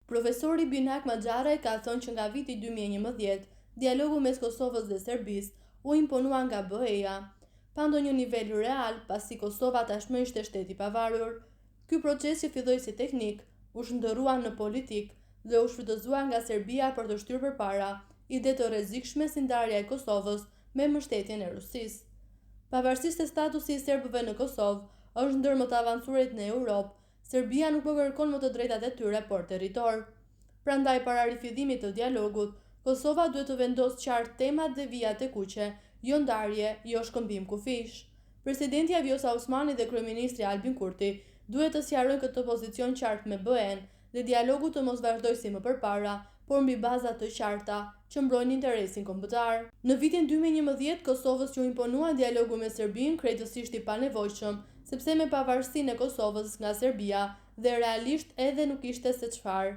Profesori Binak Maxharaj ka thënë që nga viti 2011, dialogu mes Kosovës dhe Serbisë u imponua nga BE-ja, pa ndonjë nivel real, pasi Kosova tashmë ishte shtet i pavarur. Ky proces që filloi si teknik, u shndërrua në politik dhe u shfrytëzua nga Serbia për të shtyrë përpara ide të rrezikshme si ndarja e Kosovës me mbështetjen e Rusisë. Pavarësisht se statusi i serbëve në Kosovë është ndër më të avancuarit në Europë, Serbia nuk po kërkon më të drejtat e tyre, por territor. Prandaj, para rifillimit të dialogut, Kosova duhet të vendosë qartë temat dhe vijat e kuqe, jo ndarje, jo shkëmbim kufish. Presidenti Vjosa Osmani dhe kryeministri Albin Kurti duhet të sqarojnë këtë pozicion qartë me BE-n dhe dialogu të mos vazhdojë si më përpara, por mbi baza të qarta që mbrojnë interesin kombëtar. Në vitin 2011, Kosovës u imponua dialogu me Serbinë krejtësisht i panevojshëm, sepse me pavarësinë e Kosovës nga Serbia dhe realisht edhe nuk ishte se çfarë.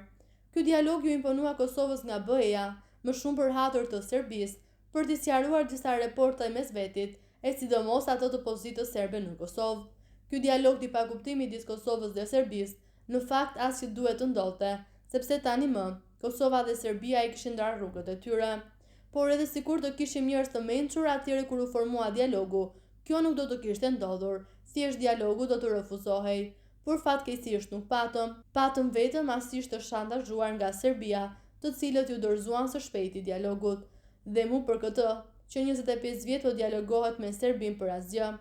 Ky dialog u imponua Kosovës nga BE-ja, më shumë për hatër të Serbisë, për t'i sqaruar disa raporte mes vetit, e sidomos ato të pozitës serbe në Kosovë. Ky dialog t'i pakuptim midis Kosovës dhe Serbisë, në fakt as që duhet të ndodhte, sepse tani më Kosova dhe Serbia i kishin ndarë rrugët e tyre. Por edhe sikur të kishim njerëz të mençur atëherë kur u formua dialogu, kjo nuk do të kishte ndodhur, thjesht dialogu do të refuzohej. Por fatkeqësisht nuk patëm vetëm asisht të shantazhuar nga Serbia, të cilët ju dorëzuan së shpejti dialogut, dhe mu për këtë që 25 vjet po dialogohet me Serbinë për asgjë.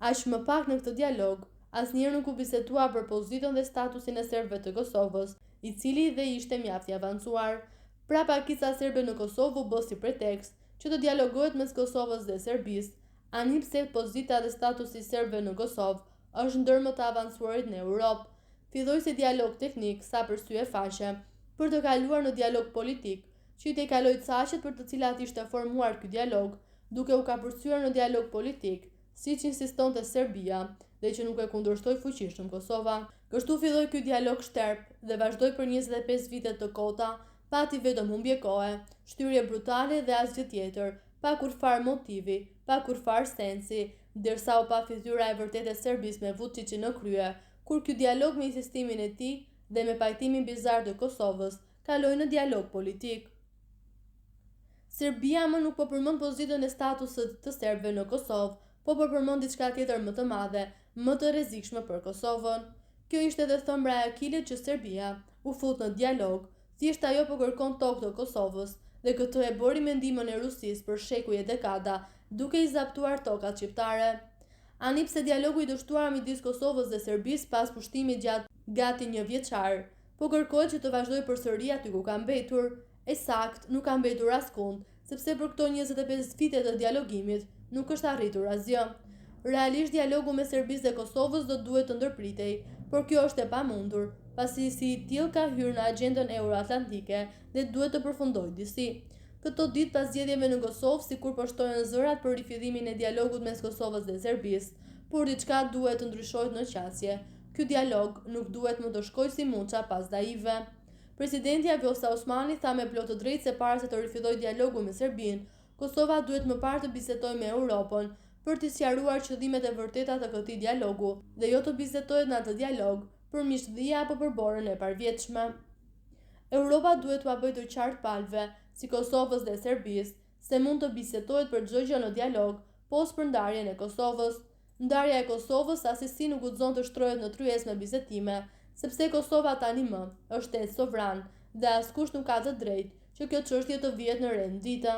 Aq më pak në këtë dialog, asnjëherë nuk u bisedua për pozitën dhe statusin e serbëve të Kosovës, i cili dhe ishte mjaft i avancuar. Pra pakica serbe në Kosovë u bë si pretekst që të dialogohet mes Kosovës dhe Serbisë, ani pse pozita dhe statusi i serbëve në Kosovë është ndër më të avancuarit në Europë. Filloi si dialog teknik, sa për sy e faqe, për të kaluar në dialog politik, që i tejkaloi caqet për të cilat ishte formuar ky dialog, duke u kapërcyer në dialog politik, siç insistonte Serbia, dhe që nuk e kundërshtoi fuqishëm Kosova. Kështu filloi ky dialog shterp dhe vazhdoi për 25 vite të kota, pati vetëm humbje kohe, shtyrje brutale dhe asgjë tjetër, pa kurfar motivi, pa kurfar sensi, derisa u pa fytyra e vërtetë e Serbisë me Vučićin në krye, kur ky dialog me insistimin e tij dhe me pajtimin bizar të Kosovës kaloi në dialog politik. Serbia më nuk po përmend pozitën e statusit të serbëve në Kosovë, po përmend diçka tjetër më të madhe, më të rrezikshme për Kosovën. Kjo ishte edhe thëmbra e Akilit që Serbia u fut në dialog, thjesht ajo po kërkon tokë të Kosovës, dhe këtë e bëri me ndihmën e Rusisë për shekuj e dekada, duke i zaptuar tokat shqiptare. Ani pse dialogu i dështuar midis Kosovës dhe Serbisë pas pushtimit gati 1 vjeçar, po kërkohet që të vazhdojë përsëri aty ku ka mbetur, e sakt nuk ka mbetur askund, sepse për këto 25 vite të dialogimit nuk është arritur asgjë. Realisht dialogu me Serbisë dhe Kosovës do duhet të ndërpritej, por kjo është e pamundur, pasi si i tillë ka hyrë në agjendën euroatlantike dhe duhet të përfundojë disi. Këto ditë pas zgjedhjeve në Kosovë, sikur po shtohen zërat për rifillimin e dialogut mes Kosovës dhe Serbisë, por diçka duhet të ndryshohet në qasje. Ky dialog nuk duhet më të shkojë si muça pas daive. Presidenti Vjosa Osmani tha me plot të drejtë se para se të rifillojë dialogu me Serbinë, Kosova duhet më parë të bisedojë me Europën për t'i sqaruar qëllimet e vërteta të këtij dialogu dhe jo të bisedohet në atë dialog për miqdhia apo për borën e parvjetshme. Europa duhet t'ua bëjë të qartë palëve, si Kosovës dhe Serbisë, se mund të bisedohet për çdo gjë në dialog, pos për ndarjen e Kosovës. Ndarja e Kosovës asesi nuk guxon të shtrohet në tryezë me bisedime, sepse Kosova tani më është shtet sovran dhe askush nuk ka të drejtë që kjo çështje të vihet në rendite.